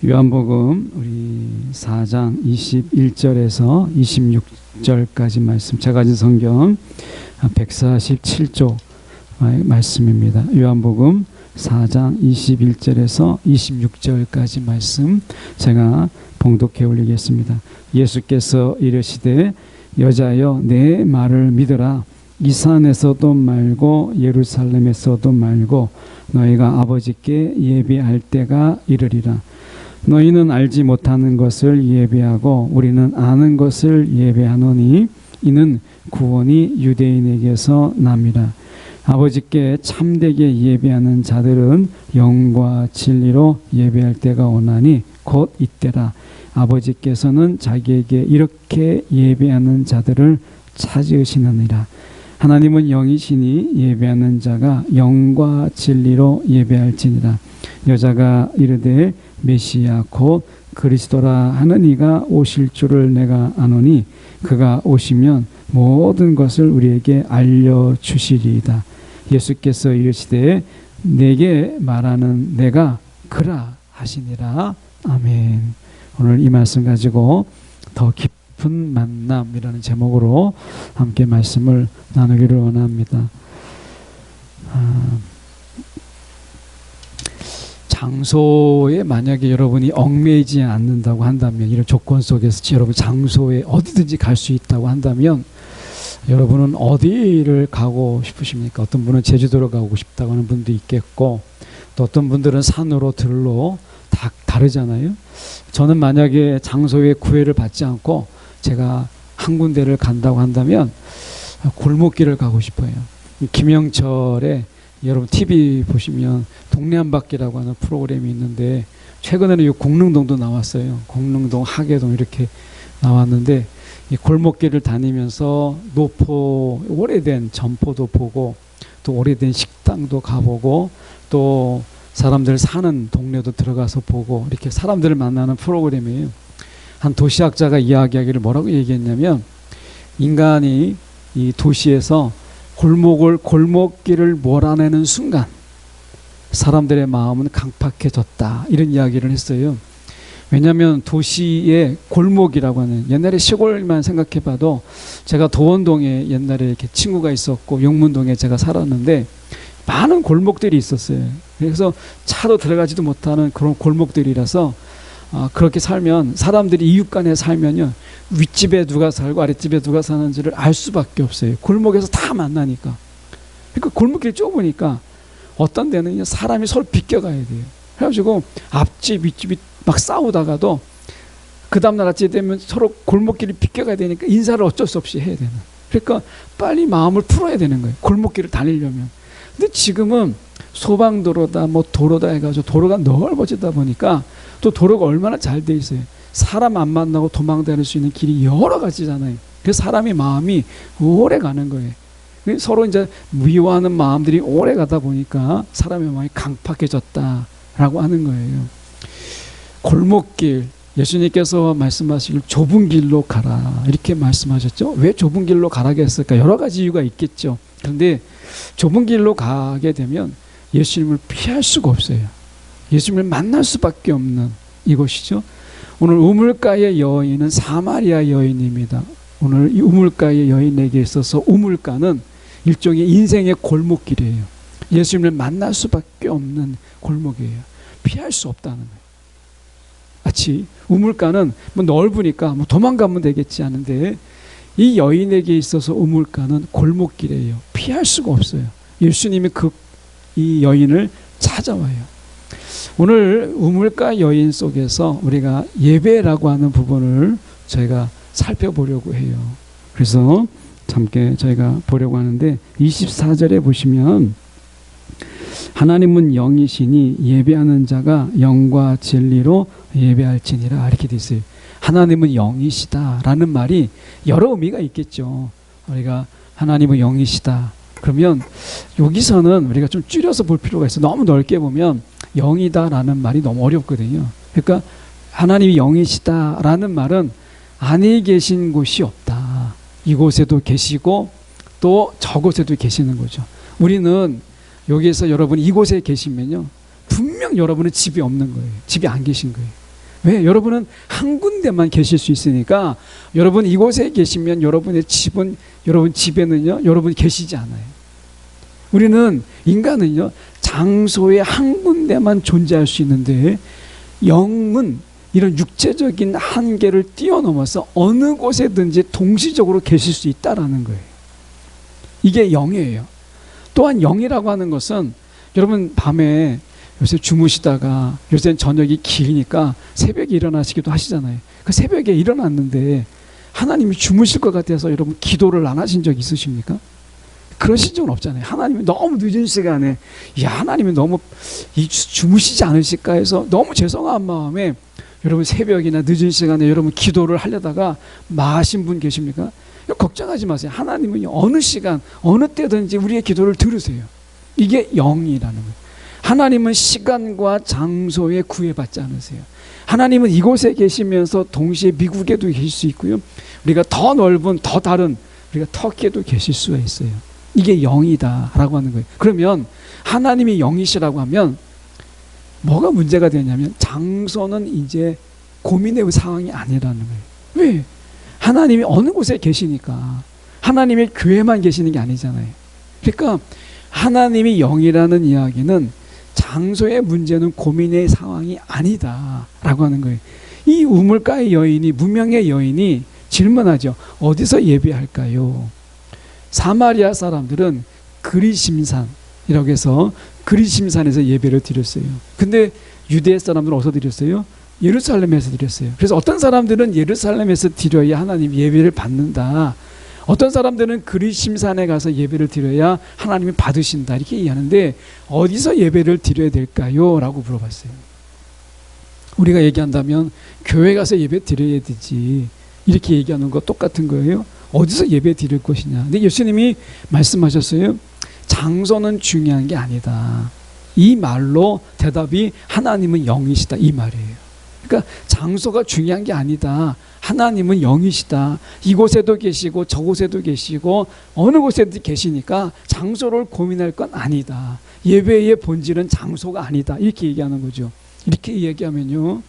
요한복음 우리 4장 21절에서 26절까지 말씀, 제가 가진 성경 147쪽 말씀입니다. 요한복음 4장 21절에서 26절까지 말씀 제가 봉독해 올리겠습니다. 예수께서 이르시되 여자여 내 말을 믿으라. 이 산에서도 말고 예루살렘에서도 말고 너희가 아버지께 예배할 때가 이르리라. 너희는 알지 못하는 것을 예배하고 우리는 아는 것을 예배하노니 이는 구원이 유대인에게서 남이라. 아버지께 참되게 예배하는 자들은 영과 진리로 예배할 때가 오나니 곧 이때라. 아버지께서는 자기에게 이렇게 예배하는 자들을 찾으시느니라. 하나님은 영이시니 예배하는 자가 영과 진리로 예배할지니라. 여자가 이르되 메시아 곧 그리스도라 하는 이가 오실 줄을 내가 아노니 그가 오시면 모든 것을 우리에게 알려주시리이다. 예수께서 이르시되 내게 말하는 내가 그라 하시니라. 아멘. 오늘 이 말씀 가지고 더 깊은 만남이라는 제목으로 함께 말씀을 나누기를 원합니다. 장소에 만약에 여러분이 얽매이지 않는다고 한다면, 이런 조건 속에서 여러분 장소에 어디든지 갈 수 있다고 한다면 여러분은 어디를 가고 싶으십니까? 어떤 분은 제주도로 가고 싶다고 하는 분도 있겠고, 또 어떤 분들은 산으로 들로 다 다르잖아요. 저는 만약에 장소에 구애를 받지 않고 제가 한 군데를 간다고 한다면 골목길을 가고 싶어요. 김영철의, 여러분 TV 보시면 동네 한 바퀴라고 하는 프로그램이 있는데 최근에는 이 공릉동도 나왔어요. 공릉동, 하계동 이렇게 나왔는데 이 골목길을 다니면서 노포 오래된 점포도 보고 또 오래된 식당도 가보고 또 사람들 사는 동네도 들어가서 보고 이렇게 사람들을 만나는 프로그램이에요. 한 도시학자가 이야기하기를 뭐라고 얘기했냐면, 인간이 이 도시에서 골목길을 몰아내는 순간 사람들의 마음은 강팍해졌다, 이런 이야기를 했어요. 왜냐하면 도시의 골목이라고 하는, 옛날에 시골만 생각해봐도 제가 도원동에 옛날에 이렇게 친구가 있었고 용문동에 제가 살았는데 많은 골목들이 있었어요. 그래서 차로 들어가지도 못하는 그런 골목들이라서 그렇게 살면 사람들이 이웃 간에 살면요, 윗집에 누가 살고 아랫집에 누가 사는지를 알 수밖에 없어요. 골목에서 다 만나니까. 그러니까 골목길이 좁으니까 어떤 데는 사람이 서로 비껴가야 돼요. 그래가지고 앞집 윗집이 막 싸우다가도 그 다음날 아침에 되면 서로 골목길이 비껴가야 되니까 인사를 어쩔 수 없이 해야 되는. 그러니까 빨리 마음을 풀어야 되는 거예요, 골목길을 다니려면. 근데 지금은 소방도로다 뭐 도로다 해가지고 도로가 넓어지다 보니까 또 도로가 얼마나 잘 돼 있어요. 사람 안 만나고 도망다닐 수 있는 길이 여러 가지잖아요. 그래서 사람의 마음이 오래 가는 거예요. 서로 이제 미워하는 마음들이 오래 가다 보니까 사람의 마음이 강팍해졌다라고 하는 거예요. 골목길, 예수님께서 말씀하시길 좁은 길로 가라 이렇게 말씀하셨죠. 왜 좁은 길로 가라고 했을까? 여러 가지 이유가 있겠죠. 그런데 좁은 길로 가게 되면 예수님을 피할 수가 없어요. 예수님을 만날 수밖에 없는 이곳이죠. 오늘 우물가의 여인은 사마리아 여인입니다. 오늘 이 우물가의 여인에게 있어서 우물가는 일종의 인생의 골목길이에요. 예수님을 만날 수밖에 없는 골목이에요. 피할 수 없다는 거예요. 마치 우물가는 뭐 넓으니까 뭐 도망가면 되겠지 하는데, 이 여인에게 있어서 우물가는 골목길이에요. 피할 수가 없어요. 예수님이 이 여인을 찾아와요. 오늘 우물가 여인 속에서 우리가 예배라고 하는 부분을 저희가 살펴보려고 해요. 그래서 함께 저희가 보려고 하는데, 24절에 보시면 하나님은 영이시니 예배하는 자가 영과 진리로 예배할지니라 이렇게 돼 있어요. 하나님은 영이시다라는 말이 여러 의미가 있겠죠. 우리가 하나님은 영이시다 그러면 여기서는 우리가 좀 줄여서 볼 필요가 있어요. 너무 넓게 보면 영이다라는 말이 너무 어렵거든요. 그러니까 하나님이 영이시다라는 말은 안에 계신 곳이 없다. 이곳에도 계시고 또 저곳에도 계시는 거죠. 우리는 여기에서 여러분이 이곳에 계시면요, 분명 여러분은 집이 없는 거예요. 집이 안 계신 거예요. 왜? 여러분은 한 군데만 계실 수 있으니까 여러분 이곳에 계시면 여러분의 집은 여러분 집에는요 여러분이 계시지 않아요. 우리는 인간은요 장소에 한 군데만 존재할 수 있는데 영은 이런 육체적인 한계를 뛰어넘어서 어느 곳에든지 동시적으로 계실 수 있다라는 거예요. 이게 영이에요. 또한 영이라고 하는 것은 여러분 밤에 요새 주무시다가 요새는 저녁이 기니까 새벽에 일어나시기도 하시잖아요. 그 새벽에 일어났는데 하나님이 주무실 것 같아서 여러분 기도를 안 하신 적 있으십니까? 그러신 적은 없잖아요. 하나님이 너무 늦은 시간에 하나님이 너무 주무시지 않으실까 해서 너무 죄송한 마음에 여러분 새벽이나 늦은 시간에 여러분 기도를 하려다가 마신 분 계십니까? 걱정하지 마세요. 하나님은 어느 시간 어느 때든지 우리의 기도를 들으세요. 이게 영이라는 거예요. 하나님은 시간과 장소에 구애받지 않으세요. 하나님은 이곳에 계시면서 동시에 미국에도 계실 수 있고요. 우리가 더 넓은 더 다른 우리가 터키에도 계실 수가 있어요. 이게 영이다라고 하는 거예요. 그러면 하나님이 영이시라고 하면 뭐가 문제가 되냐면 장소는 이제 고민의 상황이 아니라는 거예요. 왜? 하나님이 어느 곳에 계시니까 하나님의 교회만 계시는 게 아니잖아요. 그러니까 하나님이 영이라는 이야기는 장소의 문제는 고민의 상황이 아니다라고 하는 거예요. 이 우물가의 여인이 무명의 여인이 질문하죠. 어디서 예배할까요? 사마리아 사람들은 그리심산이라고 해서 그리심산에서 예배를 드렸어요. 근데 유대 사람들은 어디서 드렸어요? 예루살렘에서 드렸어요. 그래서 어떤 사람들은 예루살렘에서 드려야 하나님 예배를 받는다. 어떤 사람들은 그리심산에 가서 예배를 드려야 하나님이 받으신다. 이렇게 얘기하는데 어디서 예배를 드려야 될까요? 라고 물어봤어요. 우리가 얘기한다면 교회 가서 예배 드려야 되지. 이렇게 얘기하는 거 똑같은 거예요. 어디서 예배 드릴 것이냐. 근데 예수님이 말씀하셨어요. 장소는 중요한 게 아니다. 이 말로 대답이 하나님은 영이시다. 이 말이에요. 그러니까 장소가 중요한 게 아니다. 하나님은 영이시다. 이곳에도 계시고 저곳에도 계시고 어느 곳에도 계시니까 장소를 고민할 건 아니다. 예배의 본질은 장소가 아니다. 이렇게 얘기하는 거죠. 이렇게 얘기하면요.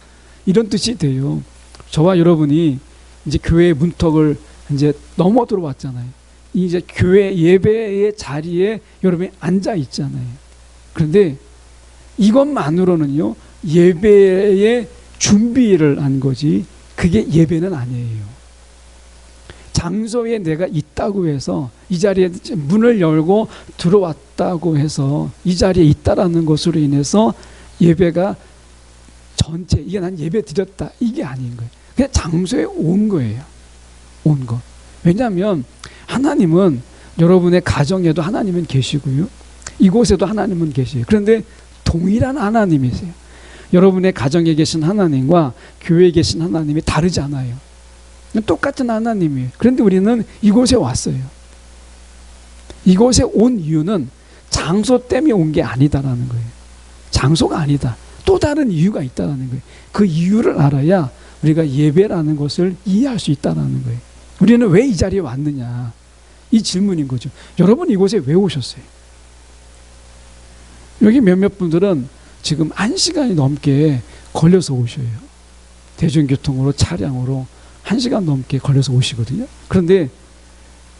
이런 뜻이 돼요. 저와 여러분이 이제 교회의 문턱을 이제 넘어 들어왔잖아요. 이제 교회 예배의 자리에 여러분이 앉아 있잖아요. 그런데 이것만으로는요. 예배의 준비를 한 거지 그게 예배는 아니에요. 장소에 내가 있다고 해서 이 자리에 문을 열고 들어왔다고 해서 이 자리에 있다라는 것으로 인해서 예배가 전체 이게 난 예배 드렸다 이게 아닌 거예요. 그냥 장소에 온 거예요. 온 거. 왜냐하면 하나님은 여러분의 가정에도 하나님은 계시고요. 이곳에도 하나님은 계세요. 그런데 동일한 하나님이세요. 여러분의 가정에 계신 하나님과 교회에 계신 하나님이 다르지 않아요. 똑같은 하나님이에요. 그런데 우리는 이곳에 왔어요. 이곳에 온 이유는 장소 때문에 온 게 아니다라는 거예요. 장소가 아니다. 또 다른 이유가 있다라는 거예요. 그 이유를 알아야 우리가 예배라는 것을 이해할 수 있다라는 거예요. 우리는 왜 이 자리에 왔느냐. 이 질문인 거죠. 여러분 이곳에 왜 오셨어요? 여기 몇몇 분들은 지금 1시간이 넘게 걸려서 오셔요. 대중교통으로 차량으로 1시간 넘게 걸려서 오시거든요. 그런데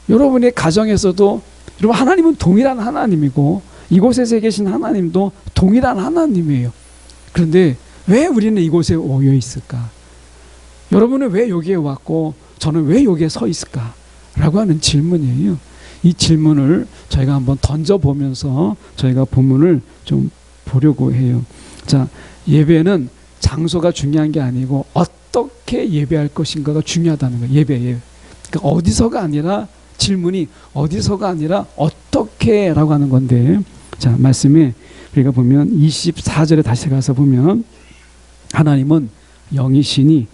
여러분의 가정에서도 여러분 하나님은 동일한 하나님이고 이곳에서 계신 하나님도 동일한 하나님이에요. 그런데 왜 우리는 이곳에 모여 있을까? 여러분은 왜 여기에 왔고 저는 왜 여기에 서 있을까? 라고 하는 질문이에요. 이 질문을 저희가 한번 던져보면서 저희가 본문을 좀 보려고 해요. 자, 예배는 장소가 중요한 게 아니고 어떻게 예배할 것인가가 중요하다는 거예요. 예배. 그러니까 어디서가 아니라 질문이 어디서가 아니라 어떻게라고 하는 건데 자, 말씀에 우리가 보면 24절에 다시 가서 보면 하나님은 영이시니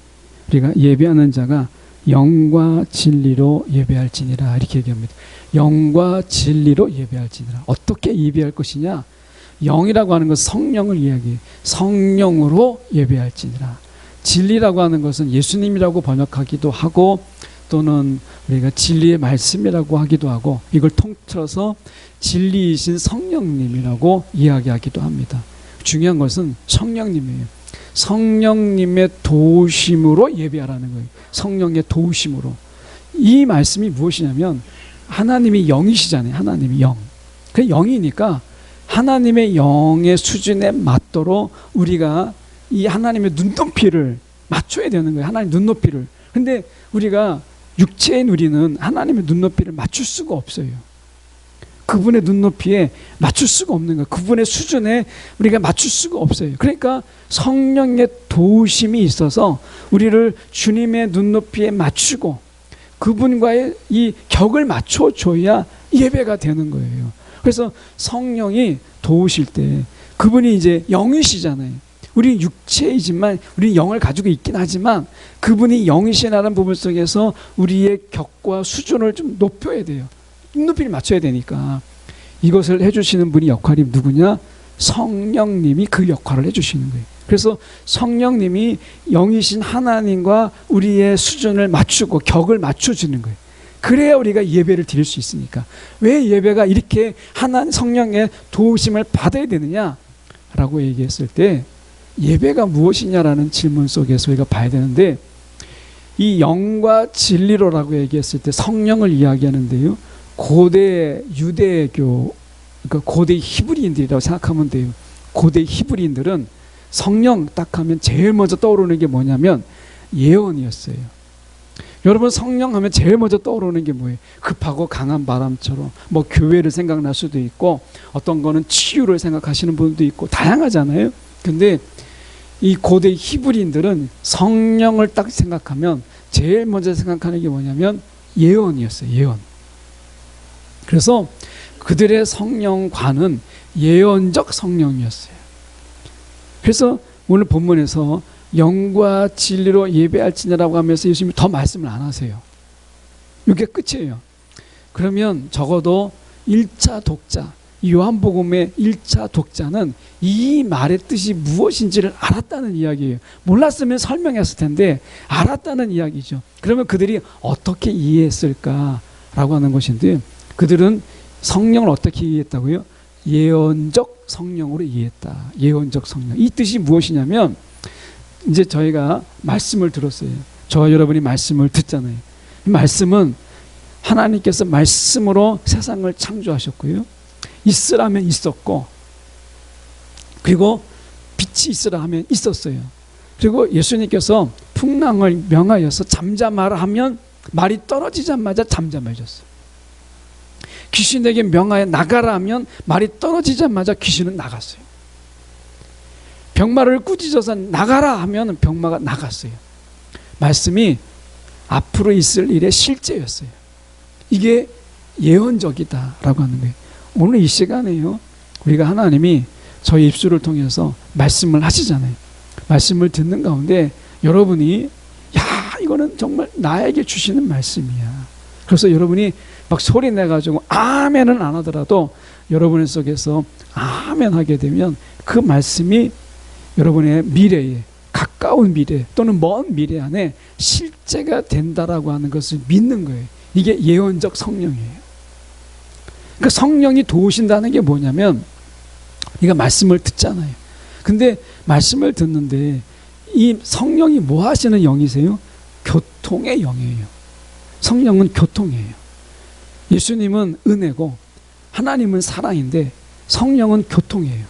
우리가 예배하는 자가 영과 진리로 예배할지니라 이렇게 얘기합니다. 영과 진리로 예배할지니라. 어떻게 예배할 것이냐? 영이라고 하는 것은 성령을 이야기해요. 성령으로 예배할지니라. 진리라고 하는 것은 예수님이라고 번역하기도 하고 또는 우리가 진리의 말씀이라고 하기도 하고 이걸 통틀어서 진리이신 성령님이라고 이야기하기도 합니다. 중요한 것은 성령님이에요. 성령님의 도우심으로 예배하라는 거예요. 성령의 도우심으로. 이 말씀이 무엇이냐면 하나님이 영이시잖아요. 하나님이 영. 그 영이니까 하나님의 영의 수준에 맞도록 우리가 이 하나님의 눈높이를 맞춰야 되는 거예요. 하나님 눈높이를. 근데 우리가 육체인 우리는 하나님의 눈높이를 맞출 수가 없어요. 그분의 눈높이에 맞출 수가 없는 거예요. 그분의 수준에 우리가 맞출 수가 없어요. 그러니까 성령의 도우심이 있어서 우리를 주님의 눈높이에 맞추고 그분과의 이 격을 맞춰줘야 예배가 되는 거예요. 그래서 성령이 도우실 때 그분이 이제 영이시잖아요. 우리 육체이지만 우리 영을 가지고 있긴 하지만 그분이 영이시라는 부분 속에서 우리의 격과 수준을 좀 높여야 돼요. 눈높이를 맞춰야 되니까. 이것을 해주시는 분이 역할이 누구냐? 성령님이 그 역할을 해주시는 거예요. 그래서 성령님이 영이신 하나님과 우리의 수준을 맞추고 격을 맞춰주는 거예요. 그래야 우리가 예배를 드릴 수 있으니까. 왜 예배가 이렇게 하나님 성령의 도우심을 받아야 되느냐라고 얘기했을 때 예배가 무엇이냐라는 질문 속에서 우리가 봐야 되는데 이 영과 진리로라고 얘기했을 때 성령을 이야기하는데요. 고대 유대교, 그러니까 고대 히브리인들이라고 생각하면 돼요. 고대 히브리인들은 성령 딱 하면 제일 먼저 떠오르는 게 뭐냐면 예언이었어요. 여러분 성령 하면 제일 먼저 떠오르는 게 뭐예요? 급하고 강한 바람처럼 뭐 교회를 생각날 수도 있고 어떤 거는 치유를 생각하시는 분도 있고 다양하잖아요. 근데 이 고대 히브리인들은 성령을 딱 생각하면 제일 먼저 생각하는 게 뭐냐면 예언이었어요. 예언. 그래서 그들의 성령관은 예언적 성령이었어요. 그래서 오늘 본문에서 영과 진리로 예배할지니라고 하면서 예수님이 더 말씀을 안 하세요. 이게 끝이에요. 그러면 적어도 1차 독자, 요한복음의 1차 독자는 이 말의 뜻이 무엇인지를 알았다는 이야기예요. 몰랐으면 설명했을 텐데 알았다는 이야기죠. 그러면 그들이 어떻게 이해했을까라고 하는 것인데 그들은 성령을 어떻게 이해했다고요? 예언적 성령으로 이해했다. 예언적 성령. 이 뜻이 무엇이냐면 이제 저희가 말씀을 들었어요. 저와 여러분이 말씀을 듣잖아요. 이 말씀은 하나님께서 말씀으로 세상을 창조하셨고요. 있으라면 있었고 그리고 빛이 있으라 하면 있었어요. 그리고 예수님께서 풍랑을 명하여서 잠잠하라 하면 말이 떨어지자마자 잠잠해졌어요. 귀신에게 명하여 나가라 하면 말이 떨어지자마자 귀신은 나갔어요. 병마를 꾸짖어서 나가라 하면 병마가 나갔어요. 말씀이 앞으로 있을 일의 실제였어요. 이게 예언적이다라고 하는 거예요. 오늘 이 시간에요. 우리가 하나님이 저희 입술을 통해서 말씀을 하시잖아요. 말씀을 듣는 가운데 여러분이 야 이거는 정말 나에게 주시는 말씀이야. 그래서 여러분이 막 소리 내가지고 아멘은 안 하더라도 여러분의 속에서 아멘 하게 되면 그 말씀이 여러분의 미래에 가까운 미래 또는 먼 미래 안에 실제가 된다라고 하는 것을 믿는 거예요. 이게 예언적 성령이에요. 그러니까 성령이 도우신다는 게 뭐냐면 우리가 말씀을 듣잖아요. 근데 말씀을 듣는데 이 성령이 뭐 하시는 영이세요? 교통의 영이에요. 성령은 교통이에요. 예수님은 은혜고 하나님은 사랑인데 성령은 교통이에요.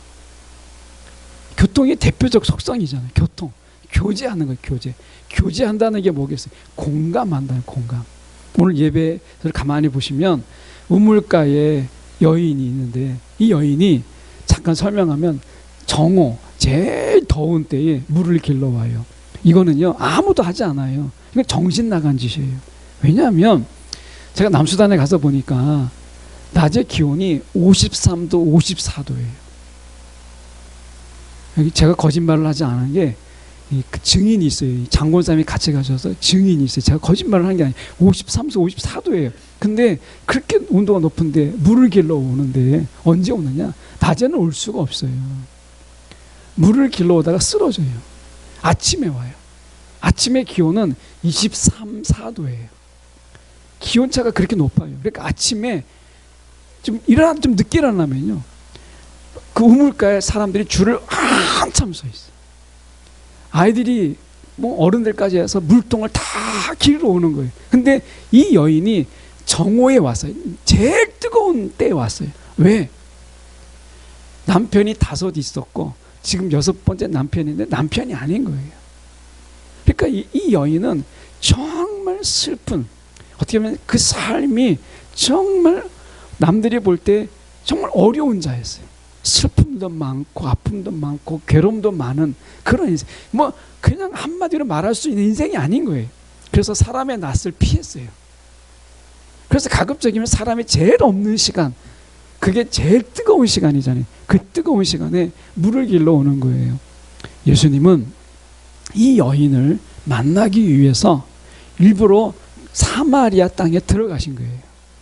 교통이 대표적 속성이잖아요. 교통. 교제하는 거예요. 교제. 교제한다는 게 뭐겠어요? 공감한다는 공감. 오늘 예배를 가만히 보시면 우물가에 여인이 있는데 이 여인이 잠깐 설명하면 정오 제일 더운 때에 물을 길러와요. 이거는요 아무도 하지 않아요. 이건 정신 나간 짓이에요. 왜냐하면 제가 남수단에 가서 보니까 낮에 기온이 53도 54도예요. 여기 제가 거짓말을 하지 않은 게 그 증인이 있어요. 장군사님이 같이 가셔서 증인이 있어요. 제가 거짓말을 한 게 아니에요. 53도 54도예요. 근데 그렇게 온도가 높은데 물을 길러 오는데 언제 오느냐? 낮에는 올 수가 없어요. 물을 길러 오다가 쓰러져요. 아침에 와요. 아침에 기온은 23, 4도예요. 기온차가 그렇게 높아요. 그러니까 아침에 좀 늦게 일어나면요. 그 우물가에 사람들이 줄을 한참 서 있어요. 아이들이 뭐 어른들까지 해서 물통을 다 길러 오는 거예요. 근데 이 여인이 정오에 왔어요. 제일 뜨거운 때에 왔어요. 왜? 남편이 5 있었고 지금 6번째 남편인데 남편이 아닌 거예요. 그러니까 이 여인은 정말 슬픈, 어떻게 보면 그 삶이 정말 남들이 볼 때 정말 어려운 자였어요. 슬픔도 많고 아픔도 많고 괴로움도 많은 그런 인생, 뭐 그냥 한마디로 말할 수 있는 인생이 아닌 거예요. 그래서 사람의 낯을 피했어요. 그래서 가급적이면 사람이 제일 없는 시간, 그게 제일 뜨거운 시간이잖아요. 그 뜨거운 시간에 물을 길러 오는 거예요. 예수님은 이 여인을 만나기 위해서 일부러 사마리아 땅에 들어가신 거예요.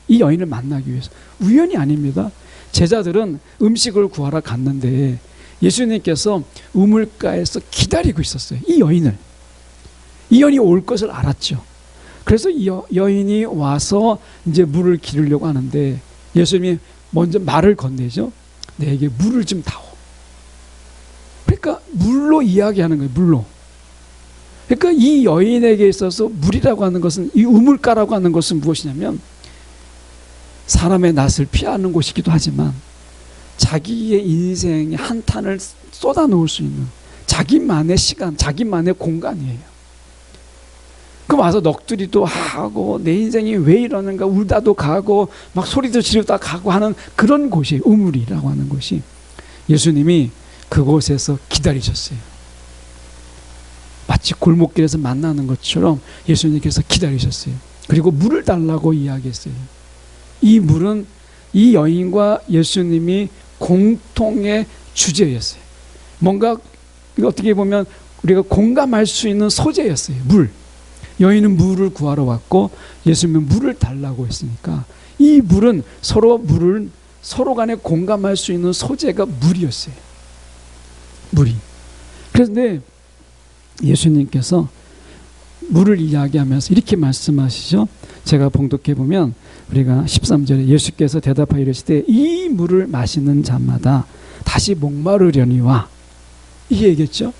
이 여인을 만나기 위해서. 우연이 아닙니다. 제자들은 음식을 구하러 갔는데 예수님께서 우물가에서 기다리고 있었어요. 이 여인을. 이 여인이 올 것을 알았죠. 그래서 이 여인이 와서 이제 물을 기르려고 하는데 예수님이 먼저 말을 건네죠. 내게 물을 좀 다오. 그러니까 물로 이야기하는 거예요. 물로. 그러니까 이 여인에게 있어서 물이라고 하는 것은, 이 우물가라고 하는 것은 무엇이냐면 사람의 낯을 피하는 곳이기도 하지만 자기의 인생의 한탄을 쏟아놓을 수 있는 자기만의 시간, 자기만의 공간이에요. 그럼 와서 넋두리도 하고 내 인생이 왜 이러는가 울다도 가고 막 소리도 지르다 가고 하는 그런 곳이에요. 우물이라고 하는 곳이. 예수님이 그곳에서 기다리셨어요. 마치 골목길에서 만나는 것처럼 예수님께서 기다리셨어요. 그리고 물을 달라고 이야기했어요. 이 물은 이 여인과 예수님이 공통의 주제였어요. 뭔가 어떻게 보면 우리가 공감할 수 있는 소재였어요. 물. 여인은 물을 구하러 왔고 예수님은 물을 달라고 했으니까 이 물은 서로 간에 공감할 수 있는 소재가 물이었어요. 물이. 그런데 예수님께서 물을 이야기하면서 이렇게 말씀하시죠. 제가 봉독해 보면 우리가 13절에 예수께서 대답하여 이르시되 이 물을 마시는 자마다 다시 목마르려니와, 이 얘기했죠.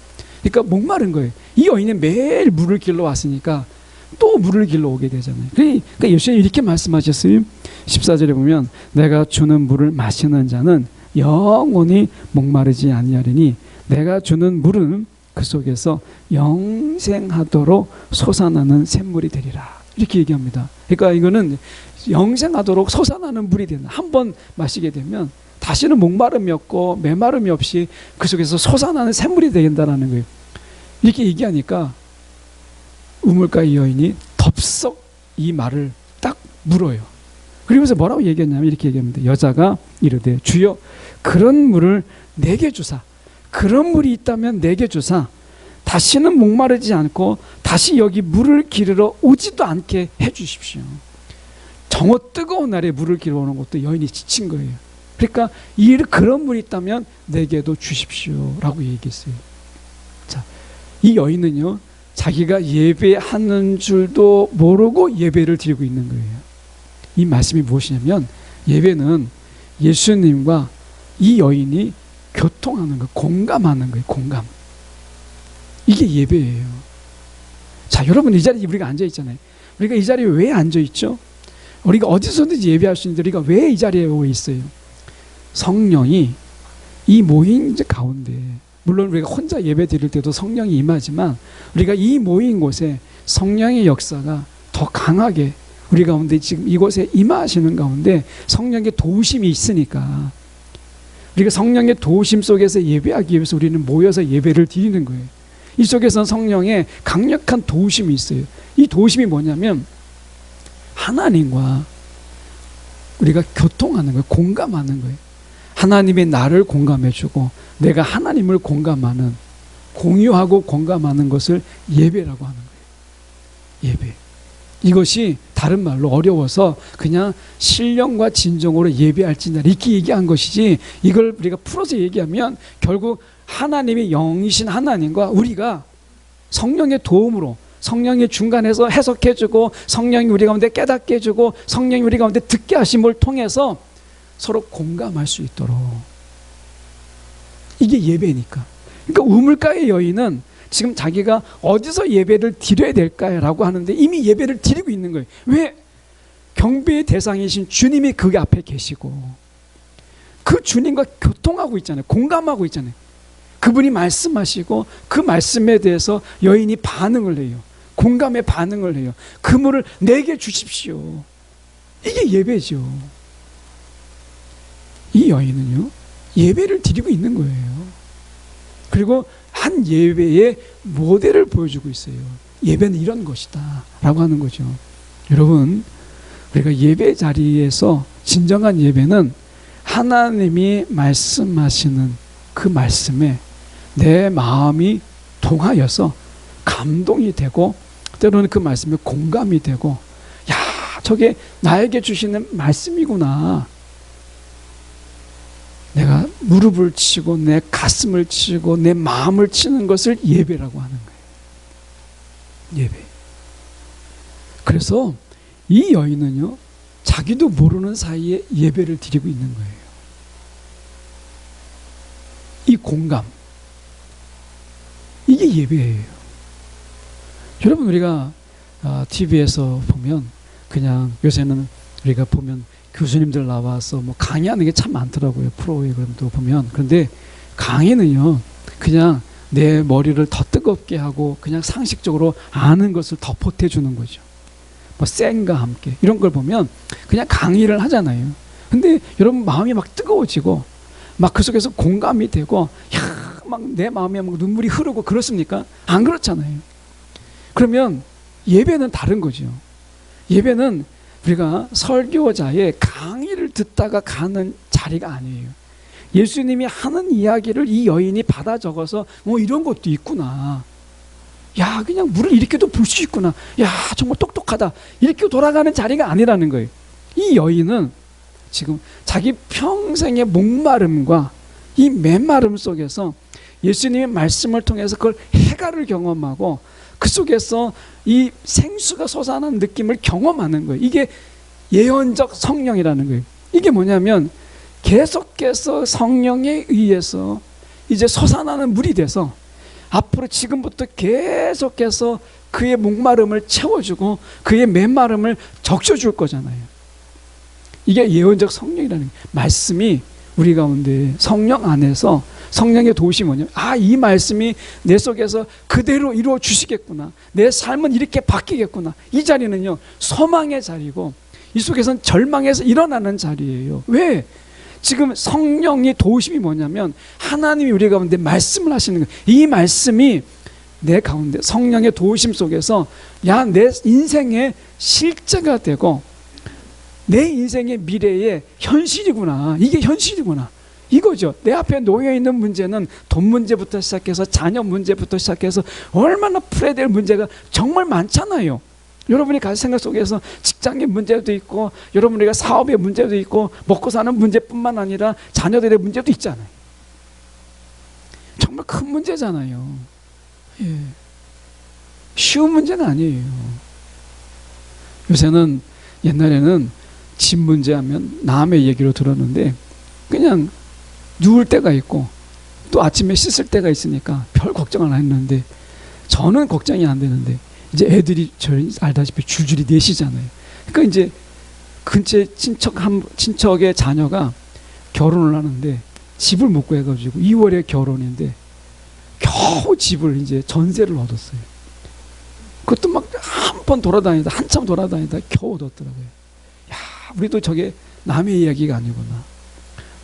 그러니까 목마른 거예요. 이 여인은 매일 물을 길러 왔으니까 또 물을 길러 오게 되잖아요. 그러니까 예수님이 이렇게 말씀하셨어요. 14절에 보면 내가 주는 물을 마시는 자는 영원히 목마르지 아니하리니 내가 주는 물은 그 속에서 영생하도록 솟아나는 샘물이 되리라. 이렇게 얘기합니다. 그러니까 이거는 영생하도록 솟아나는 물이 된다. 한번 마시게 되면 다시는 목마름이 없고 메마름이 없이 그 속에서 솟아나는 샘물이 된다는 거예요. 이렇게 얘기하니까 우물가의 여인이 덥석 이 말을 딱 물어요. 그러면서 뭐라고 얘기했냐면 이렇게 얘기합니다. 여자가 이르되 주여 그런 물을 내게 주사, 그런 물이 있다면 내게 주사 다시는 목마르지 않고 다시 여기 물을 기르러 오지도 않게 해주십시오. 정오 뜨거운 날에 물을 기르러 오는 것도 여인이 지친 거예요. 그러니까 그런 물이 있다면 내게도 주십시오 라고 얘기했어요. 자, 이 여인은요 자기가 예배하는 줄도 모르고 예배를 드리고 있는 거예요. 이 말씀이 무엇이냐면 예배는 예수님과 이 여인이 교통하는 거, 공감하는 거예요. 공감. 이게 예배예요. 자, 여러분 이 자리에 우리가 앉아 있잖아요. 우리가 이 자리에 왜 앉아 있죠? 우리가 어디서든지 예배할 수 있는데 우리가 왜 이 자리에 오 있어요? 성령이 이 모임 가운데, 물론 우리가 혼자 예배 드릴 때도 성령이 임하지만 우리가 이 모인 곳에 성령의 역사가 더 강하게 우리 가운데 지금 이곳에 임하시는 가운데 성령의 도우심이 있으니까 우리가 성령의 도우심 속에서 예배하기 위해서 우리는 모여서 예배를 드리는 거예요. 이 속에서는 성령의 강력한 도우심이 있어요. 이 도우심이 뭐냐면 하나님과 우리가 교통하는 거예요. 공감하는 거예요. 하나님이 나를 공감해주고 내가 하나님을 공감하는, 공유하고 공감하는 것을 예배라고 하는 거예요. 예배. 이것이 다른 말로 어려워서 그냥 신령과 진정으로 예배할지니라 이렇게 얘기한 것이지, 이걸 우리가 풀어서 얘기하면 결국 하나님의 영이신 하나님과 우리가 성령의 도움으로, 성령의 중간에서 해석해주고 성령이 우리 가운데 깨닫게 해주고 성령이 우리 가운데 듣게 하심을 통해서 서로 공감할 수 있도록, 이게 예배니까. 그러니까 우물가의 여인은 지금 자기가 어디서 예배를 드려야 될까라고 하는데 이미 예배를 드리고 있는 거예요. 왜? 경배의 대상이신 주님이 그 앞에 계시고 그 주님과 교통하고 있잖아요. 공감하고 있잖아요. 그분이 말씀하시고 그 말씀에 대해서 여인이 반응을 해요. 공감의 반응을 해요. 그물을 내게 주십시오. 이게 예배죠. 이 여인은요, 예배를 드리고 있는 거예요. 그리고 한 예배의 모델을 보여주고 있어요. 예배는 이런 것이다 라고 하는 거죠. 여러분, 우리가 예배 자리에서 진정한 예배는 하나님이 말씀하시는 그 말씀에 내 마음이 동하여서 감동이 되고 때로는 그 말씀에 공감이 되고, 야, 저게 나에게 주시는 말씀이구나. 내가 무릎을 치고 내 가슴을 치고 내 마음을 치는 것을 예배라고 하는 거예요. 예배. 그래서 이 여인은요, 자기도 모르는 사이에 예배를 드리고 있는 거예요. 이 공감, 이게 예배예요. 여러분, 우리가 TV에서 보면, 그냥 요새는 우리가 보면 교수님들 나와서 뭐 강의하는 게 참 많더라고요. 프로그램도 보면. 그런데 강의는요, 그냥 내 머리를 더 뜨겁게 하고 그냥 상식적으로 아는 것을 더 보태주는 거죠. 뭐 쌩과 함께 이런 걸 보면 그냥 강의를 하잖아요. 근데 여러분, 마음이 막 뜨거워지고 막 그 속에서 공감이 되고, 야, 막 내 마음에 막 눈물이 흐르고 그렇습니까? 안 그렇잖아요. 그러면 예배는 다른 거죠. 예배는 우리가 설교자의 강의를 듣다가 가는 자리가 아니에요. 예수님이 하는 이야기를 이 여인이 받아 적어서 이런 것도 있구나. 야, 그냥 물을 이렇게도 볼 수 있구나. 야, 정말 똑똑하다. 이렇게 돌아가는 자리가 아니라는 거예요. 이 여인은 지금 자기 평생의 목마름과 이 메마름 속에서 예수님의 말씀을 통해서 그걸 해가를 경험하고 그 속에서 이 생수가 솟아나는 느낌을 경험하는 거예요. 이게 예언적 성령이라는 거예요. 이게 뭐냐면 계속해서 성령에 의해서 이제 솟아나는 물이 돼서 앞으로 지금부터 계속해서 그의 목마름을 채워주고 그의 메마름을 적셔줄 거잖아요. 이게 예언적 성령이라는 거예요. 말씀이 우리 가운데 성령 안에서 성령의 도우심이 뭐냐면, 이 말씀이 내 속에서 그대로 이루어 주시겠구나. 내 삶은 이렇게 바뀌겠구나. 이 자리는요, 소망의 자리고 이 속에서는 절망에서 일어나는 자리예요. 왜? 지금 성령의 도우심이 뭐냐면 하나님이 우리 가운데 말씀을 하시는 거예요. 이 말씀이 내 가운데 성령의 도우심 속에서 야, 내 인생의 실제가 되고 내 인생의 미래의 현실이구나. 이게 현실이구나. 이거죠. 내 앞에 놓여있는 문제는 돈 문제부터 시작해서 자녀 문제부터 시작해서 얼마나 풀어야 될 문제가 정말 많잖아요. 여러분이 가진 생각 속에서 직장의 문제도 있고 여러분이가 사업의 문제도 있고 먹고 사는 문제뿐만 아니라 자녀들의 문제도 있잖아요. 정말 큰 문제잖아요. 예. 쉬운 문제는 아니에요. 요새는, 옛날에는 집 문제하면 남의 얘기로 들었는데 그냥 누울 때가 있고 또 아침에 씻을 때가 있으니까 별 걱정을 안 했는데, 저는 걱정이 안 되는데 이제 애들이 저희 알다시피 줄줄이 내시잖아요. 그러니까 이제 근처에 친척의 자녀가 결혼을 하는데 집을 못 구해가지고 2월에 결혼인데 겨우 집을 이제 전세를 얻었어요. 그것도 막 한 번 돌아다니다 한참 돌아다니다 겨우 얻었더라고요. 야, 우리도 저게 남의 이야기가 아니구나.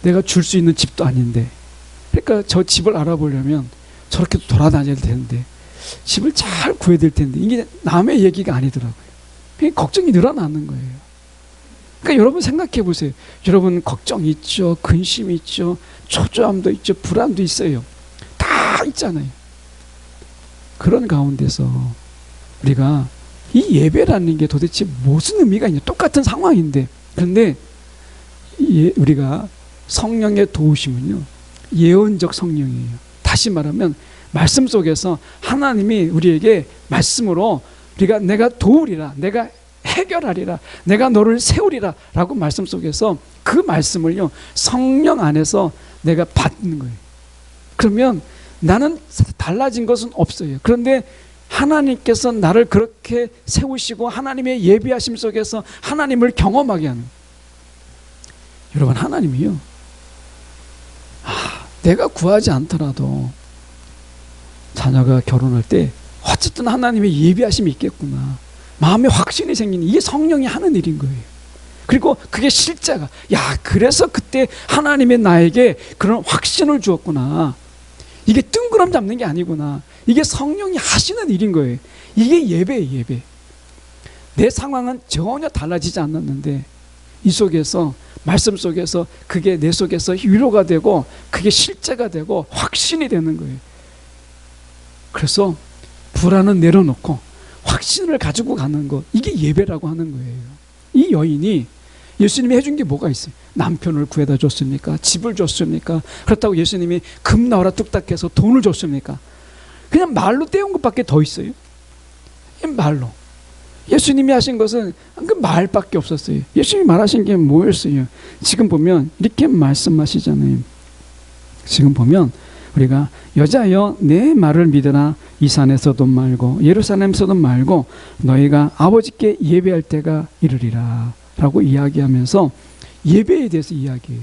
내가 줄 수 있는 집도 아닌데, 그러니까 저 집을 알아보려면 저렇게 돌아다녀야 되는데 집을 잘 구해야 될 텐데 이게 남의 얘기가 아니더라고요. 그러니까 걱정이 늘어나는 거예요. 그러니까 여러분 생각해 보세요. 여러분 걱정 있죠, 근심 있죠, 초조함도 있죠, 불안도 있어요. 다 있잖아요. 그런 가운데서 우리가 이 예배라는 게 도대체 무슨 의미가 있냐. 똑같은 상황인데, 그런데 우리가 성령의 도우심은요, 예언적 성령이에요. 다시 말하면 말씀 속에서 하나님이 우리에게 말씀으로 우리가 내가 도우리라, 내가 해결하리라, 내가 너를 세우리라 라고 말씀 속에서 그 말씀을요, 성령 안에서 내가 받는 거예요. 그러면 나는 달라진 것은 없어요. 그런데 하나님께서 나를 그렇게 세우시고 하나님의 예비하심 속에서 하나님을 경험하게 하는, 여러분, 하나님이요, 내가 구하지 않더라도 자녀가 결혼할 때 어쨌든 하나님의 예비하심이 있겠구나, 마음에 확신이 생기는, 이게 성령이 하는 일인 거예요. 그리고 그게 실제가, 그래서 그때 하나님의 나에게 그런 확신을 주었구나, 이게 뜬구름 잡는 게 아니구나, 이게 성령이 하시는 일인 거예요. 이게 예배예요, 예배. 내 상황은 전혀 달라지지 않았는데 이 속에서, 말씀 속에서 그게 내 속에서 위로가 되고 그게 실제가 되고 확신이 되는 거예요. 그래서 불안은 내려놓고 확신을 가지고 가는 것, 이게 예배라고 하는 거예요. 이 여인이 예수님이 해준 게 뭐가 있어요? 남편을 구해다 줬습니까? 집을 줬습니까? 그렇다고 예수님이 금 나와라 뚝딱해서 돈을 줬습니까? 그냥 말로 떼운 것밖에 더 있어요. 말로. 예수님이 하신 것은 그 말밖에 없었어요. 예수님이 말하신 게 뭐였어요? 지금 보면 이렇게 말씀하시잖아요. 지금 보면 우리가 여자여 내 말을 믿으라. 이 산에서도 말고 예루살렘에서도 말고 너희가 아버지께 예배할 때가 이르리라 라고 이야기하면서 예배에 대해서 이야기해요.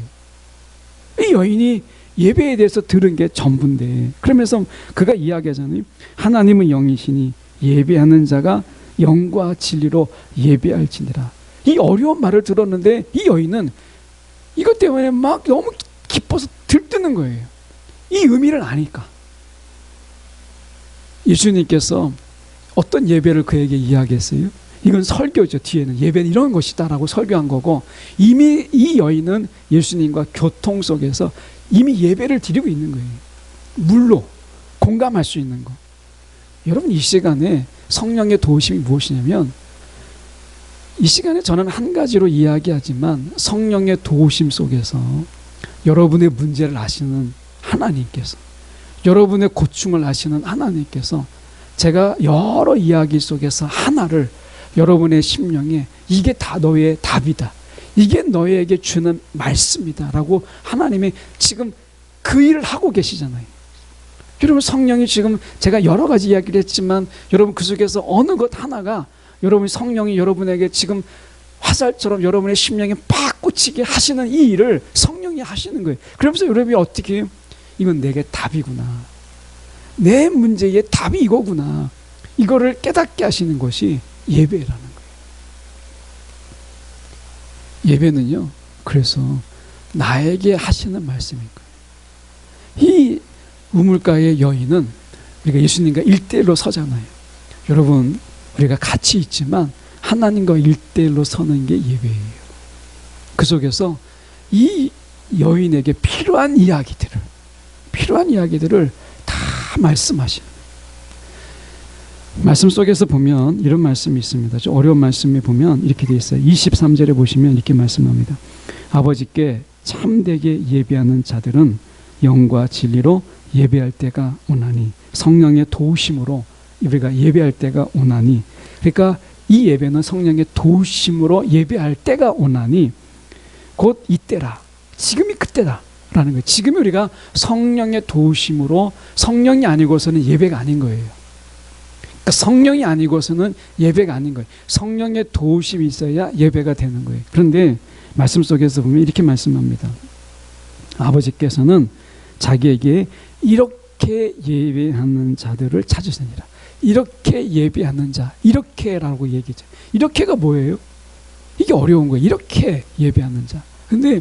이 여인이 예배에 대해서 들은 게 전부인데, 그러면서 그가 이야기하잖아요. 하나님은 영이시니 예배하는 자가 영과 진리로 예배할지니라. 이 어려운 말을 들었는데 이 여인은 이것 때문에 막 너무 기뻐서 들뜨는 거예요. 이 의미를 아니까. 예수님께서 어떤 예배를 그에게 이야기했어요? 이건 설교죠. 뒤에는 예배는 이런 것이다 라고 설교한 거고, 이미 이 여인은 예수님과 교통 속에서 이미 예배를 드리고 있는 거예요. 물로 공감할 수 있는 거. 여러분, 이 시간에 성령의 도우심이 무엇이냐면, 이 시간에 저는 한 가지로 이야기하지만 성령의 도우심 속에서 여러분의 문제를 아시는 하나님께서, 여러분의 고충을 아시는 하나님께서 제가 여러 이야기 속에서 하나를 여러분의 심령에, 이게 다 너의 답이다, 이게 너에게 주는 말씀이다 라고 하나님이 지금 그 일을 하고 계시잖아요. 여러분, 성령이 지금 제가 여러 가지 이야기를 했지만 여러분 그 속에서 어느 것 하나가 여러분 성령이 여러분에게 지금 화살처럼 여러분의 심령에 팍 꽂히게 하시는 이 일을 성령이 하시는 거예요. 그러면서 여러분이 어떻게 해요? 이건 내게 답이구나, 내 문제의 답이 이거구나, 이거를 깨닫게 하시는 것이 예배라는 거예요. 예배는요, 그래서 나에게 하시는 말씀인 거예요. 이 우물가의 여인은 우리가 예수님과 1대1로 서잖아요. 여러분, 우리가 같이 있지만 하나님과 1대1로 서는 게 예배예요. 그 속에서 이 여인에게 필요한 이야기들을 다 말씀하시는 거예요. 말씀 속에서 보면 이런 말씀이 있습니다. 좀 어려운 말씀에 보면 이렇게 되어 있어요. 23절에 보시면 이렇게 말씀합니다. 아버지께 참되게 예배하는 자들은 영과 진리로 예배할 때가 오나니, 성령의 도우심으로 우리가 예배할 때가 오나니, 그러니까 이 예배는 성령의 도우심으로 예배할 때가 오나니 곧 이때라, 지금이 그때다 라는 거예요. 지금이 우리가 성령의 도우심으로, 성령이 아니고서는 예배가 아닌 거예요. 그러니까 성령이 아니고서는 예배가 아닌 거예요. 성령의 도우심이 있어야 예배가 되는 거예요. 그런데 말씀 속에서 보면 이렇게 말씀합니다. 아버지께서는 자기에게 이렇게 예배하는 자들을 찾으시니라. 이렇게 예배하는 자, 이렇게라고 얘기죠. 이렇게가 뭐예요? 이게 어려운 거예요. 이렇게 예배하는 자. 근데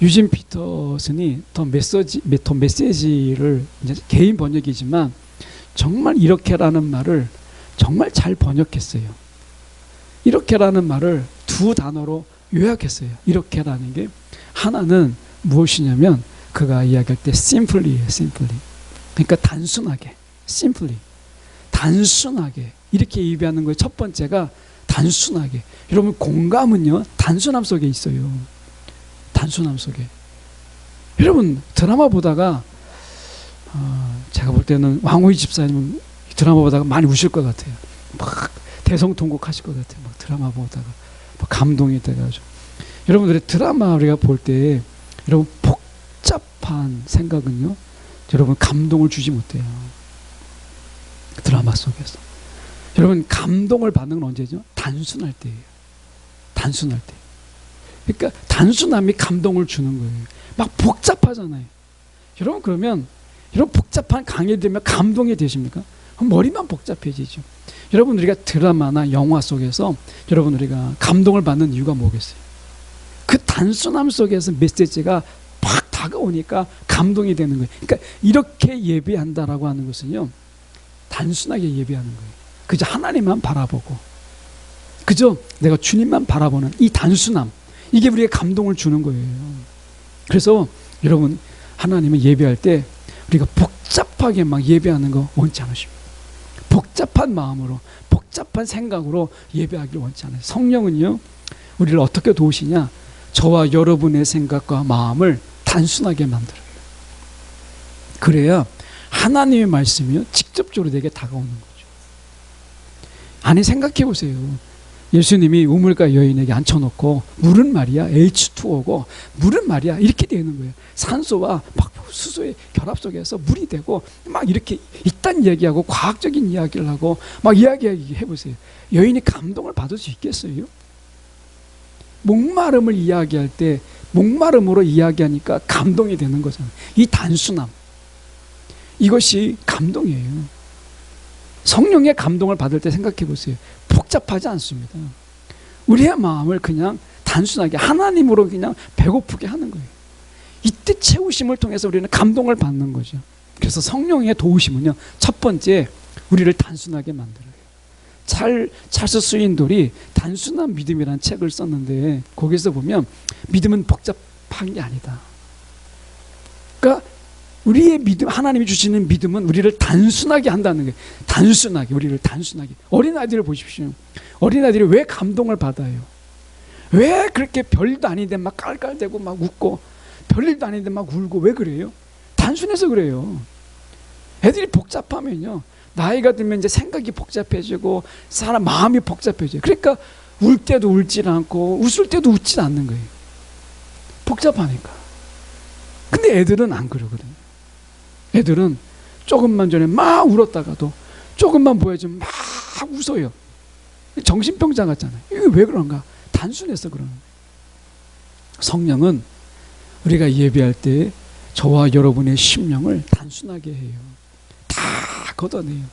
유진 피터슨이 더 메시지를 이제 개인 번역이지만 정말 이렇게라는 말을 정말 잘 번역했어요. 이렇게라는 말을 두 단어로 요약했어요. 이렇게라는 게 하나는 무엇이냐면 그가 이야기할 때 simply예요. simply. 그러니까 단순하게, simply. 단순하게 이렇게 예배하는 거예요. 첫 번째가 단순하게. 여러분, 공감은요 단순함 속에 있어요. 단순함 속에. 여러분, 드라마 보다가 제가 볼 때는 왕호희 집사님은 드라마 보다가 많이 우실 것 같아요. 막 대성통곡 하실 것 같아요. 막 드라마 보다가 막 감동이 돼가지고. 여러분들의 드라마 우리가 볼 때 여러분 복잡한 생각은요 여러분 감동을 주지 못해요. 드라마 속에서. 여러분 감동을 받는 건 언제죠? 단순할 때예요. 단순할 때. 그러니까 단순함이 감동을 주는 거예요. 막 복잡하잖아요. 여러분 그러면 여러분 복잡한 강의 되면 감동이 되십니까? 머리만 복잡해지죠. 여러분 우리가 드라마나 영화 속에서 여러분 우리가 감동을 받는 이유가 뭐겠어요? 그 단순함 속에서 메시지가 팍 다가오니까 감동이 되는 거예요. 그러니까 이렇게 예배한다라고 하는 것은요, 단순하게 예배하는 거예요. 그저 하나님만 바라보고 그저 내가 주님만 바라보는 이 단순함, 이게 우리에게 감동을 주는 거예요. 그래서 여러분 하나님은 예배할 때 우리가 복잡하게 막 예배하는 거 원치 않으십니다. 복잡한 마음으로 복잡한 생각으로 예배하기를 원치 않아요. 성령은요 우리를 어떻게 도우시냐, 저와 여러분의 생각과 마음을 단순하게 만들어요. 그래야 하나님의 말씀이요 직접적으로 내게 다가오는 거죠. 아니 생각해 보세요. 예수님이 우물가 여인에게 앉혀놓고 물은 말이야 H2O고 물은 말이야 이렇게 되는 거예요. 산소와 막 수소의 결합 속에서 물이 되고 막 이렇게 이딴 얘기하고 과학적인 이야기를 하고 막 이야기해 보세요. 여인이 감동을 받을 수 있겠어요? 목마름을 이야기할 때 목마름으로 이야기하니까 감동이 되는 거잖아요. 이 단순함, 이것이 감동이에요. 성령의 감동을 받을 때 생각해 보세요. 복잡하지 않습니다. 우리의 마음을 그냥 단순하게 하나님으로 그냥 배고프게 하는 거예요. 이때 채우심을 통해서 우리는 감동을 받는 거죠. 그래서 성령의 도우심은요, 첫 번째 우리를 단순하게 만들어요. 찰스 스윈돌이 단순한 믿음이라는 책을 썼는데 거기서 보면 믿음은 복잡한 게 아니다. 그러니까 우리의 믿음, 하나님이 주시는 믿음은 우리를 단순하게 한다는 거예요. 단순하게, 우리를 단순하게. 어린아이들을 보십시오. 어린아이들이 왜 감동을 받아요? 왜 그렇게 별일도 아닌데 막 깔깔대고 막 웃고 별일도 아닌데 막 울고 왜 그래요? 단순해서 그래요. 애들이 복잡하면요, 나이가 들면 이제 생각이 복잡해지고 사람 마음이 복잡해져요. 그러니까 울 때도 울질 않고 웃을 때도 웃질 않는 거예요. 복잡하니까. 근데 애들은 안 그러거든요. 애들은 조금만 전에 막 울었다가도 조금만 보여주면 막 웃어요. 정신병자 같잖아요. 이게 왜 그런가? 단순해서 그러는 거예요. 성령은 우리가 예배할 때 저와 여러분의 심령을 단순하게 해요. 다 걷어내요.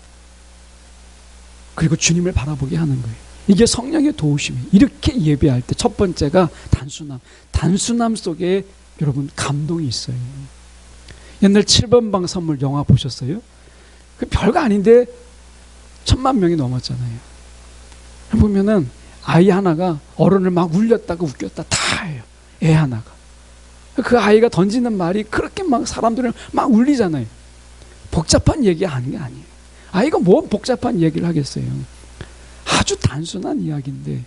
그리고 주님을 바라보게 하는 거예요. 이게 성령의 도우심이에요. 이렇게 예배할 때 첫 번째가 단순함. 단순함 속에 여러분 감동이 있어요. 옛날 7번 방 선물 영화 보셨어요? 그 별거 아닌데 1000만 명이 넘었잖아요. 보면은 아이 하나가 어른을 막 울렸다가 웃겼다 다 해요. 애 하나가. 그 아이가 던지는 말이 그렇게 막 사람들을 막 울리잖아요. 복잡한 얘기 하는 게 아니에요. 아이가 뭐 복잡한 얘기를 하겠어요. 아주 단순한 이야기인데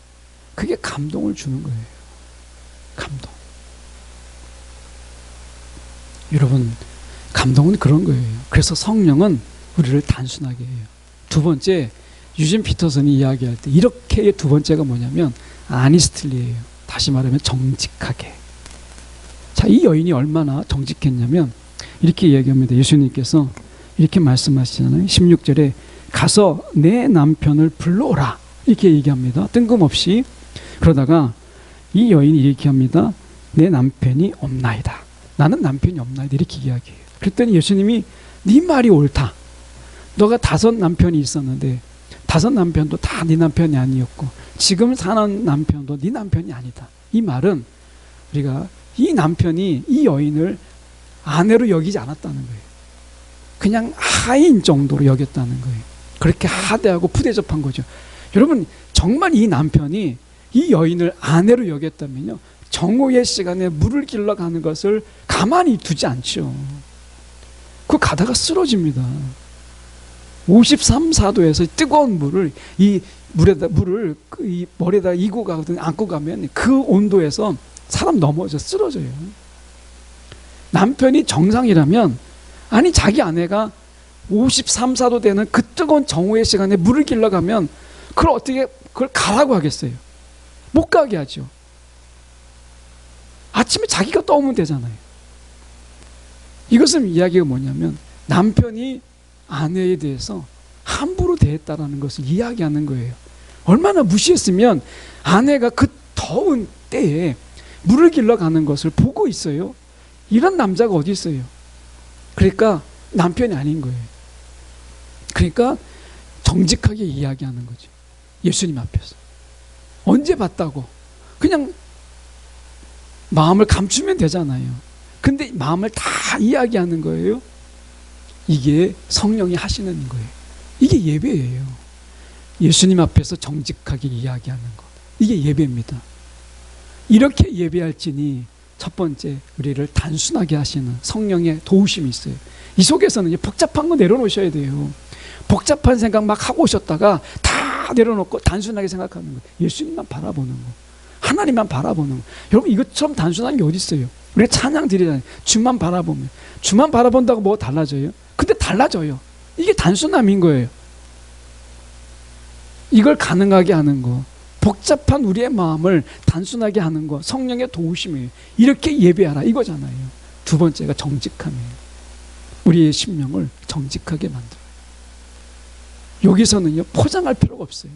그게 감동을 주는 거예요. 감동. 여러분, 감동은 그런 거예요. 그래서 성령은 우리를 단순하게 해요. 두 번째, 유진 피터슨이 이야기할 때 이렇게 두 번째가 뭐냐면 아니스틀리예요. 다시 말하면 정직하게. 자, 이 여인이 얼마나 정직했냐면 이렇게 이야기합니다. 예수님께서 이렇게 말씀하시잖아요. 16절에 가서 내 남편을 불러오라 이렇게 얘기합니다. 뜬금없이. 그러다가 이 여인이 이렇게 합니다. 내 남편이 없나이다. 나는 남편이 없나이다 이렇게 이야기해요. 그랬더니 예수님이 네 말이 옳다. 너가 5 남편이 있었는데 5 남편도 다 네 남편이 아니었고 지금 사는 남편도 네 남편이 아니다. 이 말은 우리가 이 남편이 이 여인을 아내로 여기지 않았다는 거예요. 그냥 하인 정도로 여겼다는 거예요. 그렇게 하대하고 푸대접한 거죠. 여러분, 정말 이 남편이 이 여인을 아내로 여겼다면요, 정오의 시간에 물을 길러 가는 것을 가만히 두지 않죠. 그 가다가 쓰러집니다. 53, 4도에서 뜨거운 물을 이 머리에다 이고 가거든, 안고 가면 그 온도에서 사람 넘어져 쓰러져요. 남편이 정상이라면, 아니 자기 아내가 53, 4도 되는 그 뜨거운 정오의 시간에 물을 길러 가면 그걸 어떻게 그걸 가라고 하겠어요? 못 가게 하죠. 아침에 자기가 떠오면 되잖아요. 이것은 이야기가 뭐냐면 남편이 아내에 대해서 함부로 대했다라는 것을 이야기하는 거예요. 얼마나 무시했으면 아내가 그 더운 때에 물을 길러 가는 것을 보고 있어요. 이런 남자가 어디 있어요? 그러니까 남편이 아닌 거예요. 그러니까 정직하게 이야기하는 거죠. 예수님 앞에서. 언제 봤다고? 그냥 마음을 감추면 되잖아요. 근데 마음을 다 이야기하는 거예요. 이게 성령이 하시는 거예요. 이게 예배예요. 예수님 앞에서 정직하게 이야기하는 것. 이게 예배입니다. 이렇게 예배할지니 첫 번째 우리를 단순하게 하시는 성령의 도우심이 있어요. 이 속에서는 복잡한 거 내려놓으셔야 돼요. 복잡한 생각 막 하고 오셨다가 다 내려놓고 단순하게 생각하는 거. 예수님만 바라보는 거. 하나님만 바라보는 거. 여러분 이것처럼 단순한 게 어디 있어요? 우리가 찬양 드리잖아요. 주만 바라보면. 주만 바라본다고 뭐 달라져요? 근데 달라져요. 이게 단순함인 거예요. 이걸 가능하게 하는 거. 복잡한 우리의 마음을 단순하게 하는 거. 성령의 도우심이에요. 이렇게 예배하라 이거잖아요. 두 번째가 정직함이에요. 우리의 심령을 정직하게 만들어요. 여기서는요 포장할 필요가 없어요.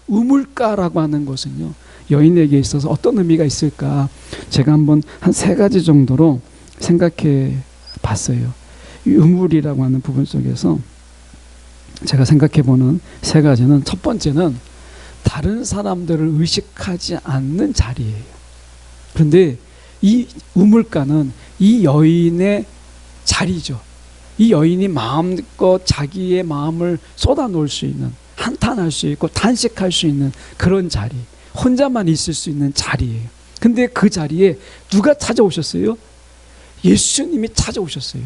우물가라고 하는 것은요 여인에게 있어서 어떤 의미가 있을까 제가 한번 한 3가지 정도로 생각해 봤어요. 이 우물이라고 하는 부분 속에서 제가 생각해 보는 3가지는, 첫 번째는 다른 사람들을 의식하지 않는 자리예요. 그런데 이 우물가는 이 여인의 자리죠. 이 여인이 마음껏 자기의 마음을 쏟아놓을 수 있는, 한탄할 수 있고 탄식할 수 있는 그런 자리, 혼자만 있을 수 있는 자리예요. 근데 그 자리에 누가 찾아오셨어요? 예수님이 찾아오셨어요.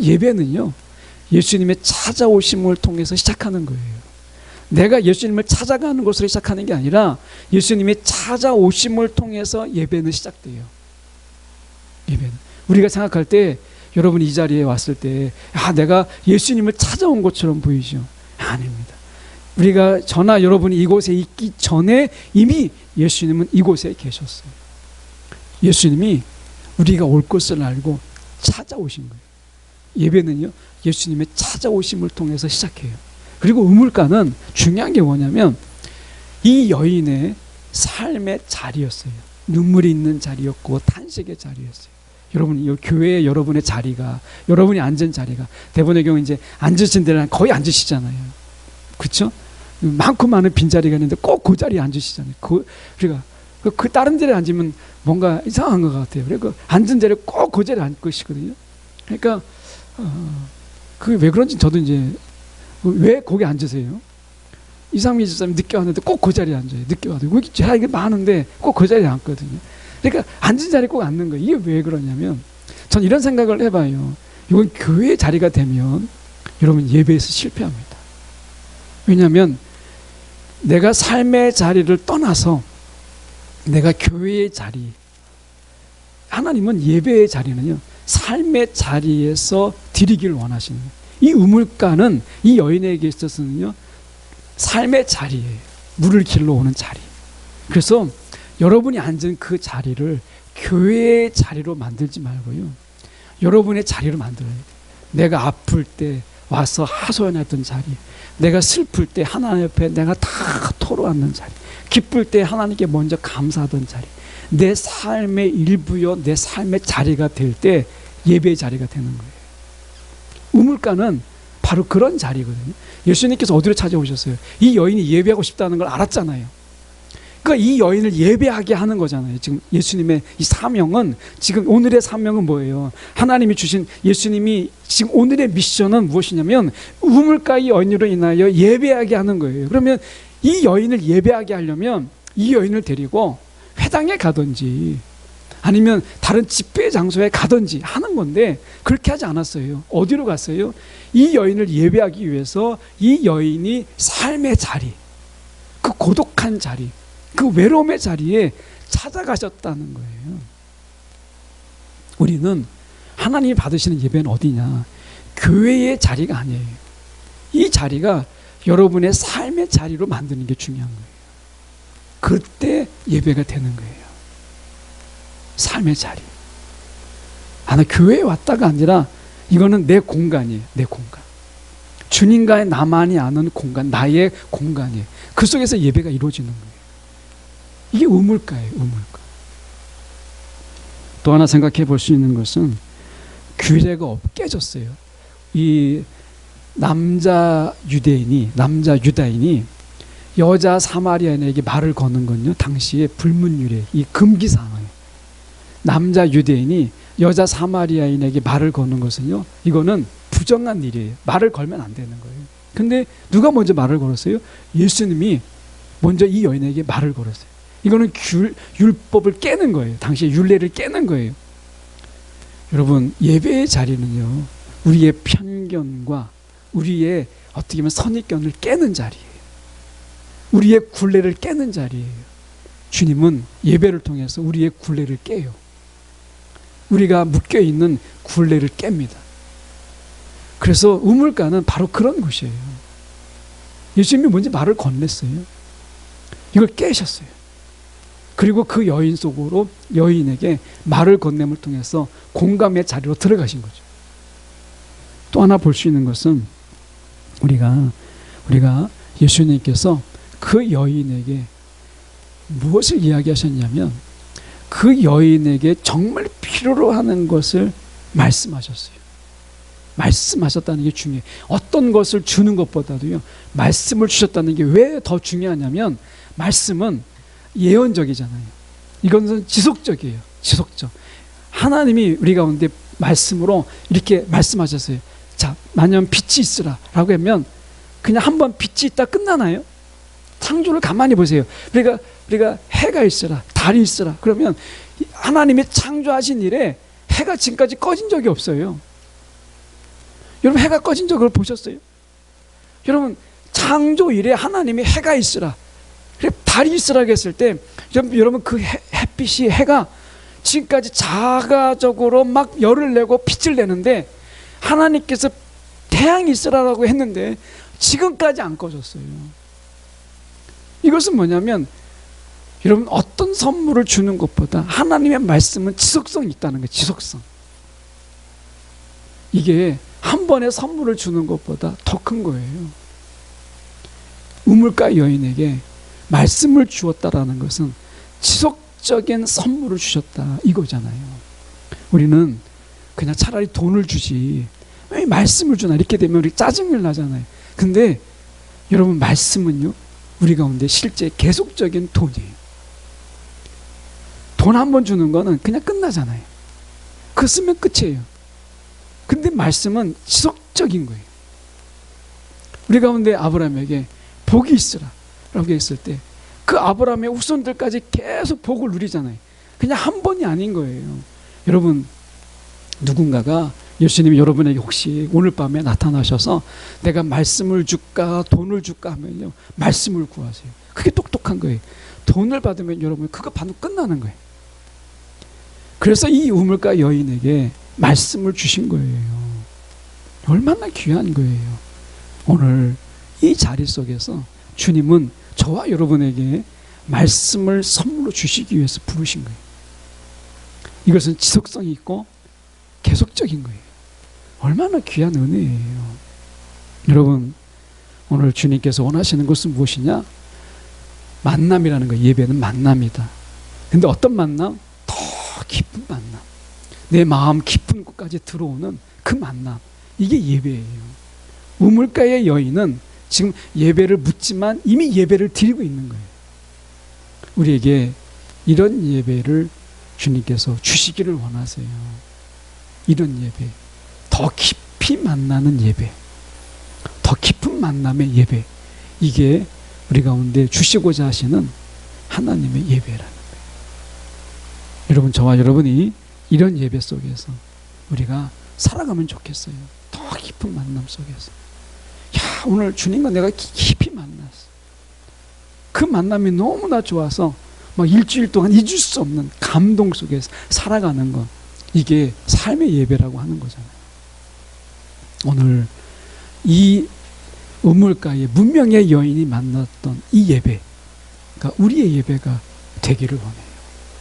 예배는요 예수님의 찾아오심을 통해서 시작하는 거예요. 내가 예수님을 찾아가는 것으로 시작하는 게 아니라 예수님의 찾아오심을 통해서 예배는 시작돼요. 예배는 우리가 생각할 때, 여러분이 이 자리에 왔을 때 내가 예수님을 찾아온 것처럼 보이죠? 아닙니다. 우리가 저나 여러분이 이곳에 있기 전에 이미 예수님은 이곳에 계셨어요. 예수님이 우리가 올 것을 알고 찾아오신 거예요. 예배는요 예수님의 찾아오심을 통해서 시작해요. 그리고 우물가는 중요한 게 뭐냐면 이 여인의 삶의 자리였어요. 눈물이 있는 자리였고 탄식의 자리였어요. 여러분, 이 교회에 여러분의 자리가, 여러분이 앉은 자리가, 대부분의 경우 이제 앉으신 데는 거의 앉으시잖아요. 그렇죠? 많고 많은 빈자리가 있는데 꼭 그 자리에 앉으시잖아요. 그러니까 그 다른 자리에 앉으면 뭔가 이상한 것 같아요. 그리고 앉은 자리에 꼭 그 자리에 앉고 계시거든요. 그러니까 그게 왜 그런지 저도 이제 왜 거기 앉으세요? 이상민 집사님 늦게 왔는데 꼭 그 자리에 앉아요. 늦게 와도 이게 많은데 꼭 그 자리에 앉거든요. 그러니까 앉은 자리에 꼭 앉는 거예요. 이게 왜 그러냐면 전 이런 생각을 해봐요. 이건 교회의 자리가 되면 여러분 예배에서 실패합니다. 왜냐하면 내가 삶의 자리를 떠나서 내가 교회의 자리, 하나님은 예배의 자리는요 삶의 자리에서 드리기를 원하시는 거예요. 이 우물가는 이 여인에게 있어서는요 삶의 자리예요. 물을 길러 오는 자리. 그래서 여러분이 앉은 그 자리를 교회의 자리로 만들지 말고요 여러분의 자리로 만들어야 돼요. 내가 아플 때 와서 하소연했던 자리, 내가 슬플 때 하나님 옆에 내가 다 토로하는 자리, 기쁠 때 하나님께 먼저 감사하던 자리, 내 삶의 일부요 내 삶의 자리가 될 때 예배의 자리가 되는 거예요. 우물가는 바로 그런 자리거든요. 예수님께서 어디로 찾아오셨어요? 이 여인이 예배하고 싶다는 걸 알았잖아요. 그러니까 이 여인을 예배하게 하는 거잖아요. 지금 예수님의 이 사명은, 지금 오늘의 사명은 뭐예요? 하나님이 주신, 예수님이 지금 오늘의 미션은 무엇이냐면 우물가의 여인으로 인하여 예배하게 하는 거예요. 그러면 이 여인을 예배하게 하려면 이 여인을 데리고 회당에 가든지 아니면 다른 집회 장소에 가든지 하는 건데 그렇게 하지 않았어요. 어디로 갔어요? 이 여인을 예배하기 위해서 이 여인이 삶의 자리, 그 고독한 자리, 그 외로움의 자리에 찾아가셨다는 거예요. 우리는 하나님이 받으시는 예배는 어디냐? 교회의 자리가 아니에요. 이 자리가 여러분의 삶의 자리로 만드는 게 중요한 거예요. 그때 예배가 되는 거예요. 삶의 자리. 나 교회에 왔다가 아니라 이거는 내 공간이에요. 내 공간. 주님과의 나만이 아는 공간, 나의 공간이에요. 그 속에서 예배가 이루어지는 거예요. 이게 우물가예요. 우물가. 또 하나 생각해 볼 수 있는 것은 규례가 깨졌어요. 이 남자 유다인이 여자 사마리아인에게 말을 거는 건요, 당시에 불문율례, 이 금기사항이에요. 남자 유대인이 여자 사마리아인에게 말을 거는 것은요, 이거는 부정한 일이에요. 말을 걸면 안 되는 거예요. 근데 누가 먼저 말을 걸었어요? 예수님이 먼저 이 여인에게 말을 걸었어요. 이거는 율법을 깨는 거예요. 당시에 율례를 깨는 거예요. 여러분, 예배의 자리는요, 우리의 편견과 우리의 어떻게 보면 선입견을 깨는 자리예요. 우리의 굴레를 깨는 자리예요. 주님은 예배를 통해서 우리의 굴레를 깨요. 우리가 묶여있는 굴레를 깹니다. 그래서 우물가는 바로 그런 곳이에요. 예수님이 먼저 말을 건넸어요. 이걸 깨셨어요. 그리고 그 여인 속으로 여인에게 말을 건냄을 통해서 공감의 자리로 들어가신 거죠. 또 하나 볼 수 있는 것은 우리가 예수님께서 그 여인에게 무엇을 이야기하셨냐면 그 여인에게 정말 필요로 하는 것을 말씀하셨어요. 말씀하셨다는 게 중요해요. 어떤 것을 주는 것보다도요, 말씀을 주셨다는 게 왜 더 중요하냐면 말씀은 예언적이잖아요. 이것은 지속적이에요. 지속적. 하나님이 우리 가운데 말씀으로 이렇게 말씀하셨어요. 자, 만약 빛이 있으라 라고 하면 그냥 한번 빛이 있다 끝나나요? 창조를 가만히 보세요. 우리가 해가 있으라, 달이 있으라 그러면 하나님이 창조하신 일에 해가 지금까지 꺼진 적이 없어요. 여러분, 해가 꺼진 적을 보셨어요? 여러분, 창조 일에 하나님이 해가 있으라, 달이 있으라 했을 때 여러분 그 햇빛이, 해가 지금까지 자가적으로 막 열을 내고 빛을 내는데 하나님께서 태양이 있으라고 했는데 지금까지 안 꺼졌어요. 이것은 뭐냐면 여러분, 어떤 선물을 주는 것보다 하나님의 말씀은 지속성이 있다는 거예요. 지속성. 이게 한 번에 선물을 주는 것보다 더 큰 거예요. 우물가 여인에게 말씀을 주었다라는 것은 지속적인 선물을 주셨다 이거잖아요. 우리는 그냥 차라리 돈을 주지 왜 말씀을 주나 이렇게 되면 우리 짜증을 나잖아요. 근데 여러분, 말씀은요, 우리 가운데 실제 계속적인 돈이에요. 돈 한 번 주는 거는 그냥 끝나잖아요. 그거 쓰면 끝이에요. 근데 말씀은 지속적인 거예요. 우리 가운데 아브라함에게 복이 있으라 라고 했을 때 그 아브라함의 후손들까지 계속 복을 누리잖아요. 그냥 한 번이 아닌 거예요. 여러분, 누군가가 예수님이 여러분에게 혹시 오늘 밤에 나타나셔서 내가 말씀을 줄까 돈을 줄까 하면요, 말씀을 구하세요. 그게 똑똑한 거예요. 돈을 받으면 여러분 그거 받으면 끝나는 거예요. 그래서 이 우물가 여인에게 말씀을 주신 거예요. 얼마나 귀한 거예요. 오늘 이 자리 속에서 주님은 저와 여러분에게 말씀을 선물로 주시기 위해서 부르신 거예요. 이것은 지속성이 있고 계속적인 거예요. 얼마나 귀한 은혜예요. 여러분, 오늘 주님께서 원하시는 것은 무엇이냐? 만남이라는 거예요. 예배는 만남이다. 근데 어떤 만남? 더 깊은 만남. 내 마음 깊은 곳까지 들어오는 그 만남. 이게 예배예요. 우물가의 여인은 지금 예배를 묻지만 이미 예배를 드리고 있는 거예요. 우리에게 이런 예배를 주님께서 주시기를 원하세요. 이런 예배, 더 깊이 만나는 예배, 더 깊은 만남의 예배, 이게 우리 가운데 주시고자 하시는 하나님의 예배라는 거예요. 여러분, 저와 여러분이 이런 예배 속에서 우리가 살아가면 좋겠어요. 더 깊은 만남 속에서. 야, 오늘 주님과 내가 깊이 만났어. 그 만남이 너무나 좋아서 막 일주일 동안 잊을 수 없는 감동 속에서 살아가는 것, 이게 삶의 예배라고 하는 거잖아요. 오늘 이 우물가에 문명의 여인이 만났던 이 예배가 우리의 예배가 되기를 원해요.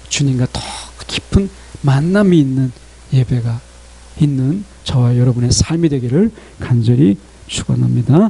주님과 더 깊은 만남이 있는 예배가 있는 저와 여러분의 삶이 되기를 간절히 축원합니다.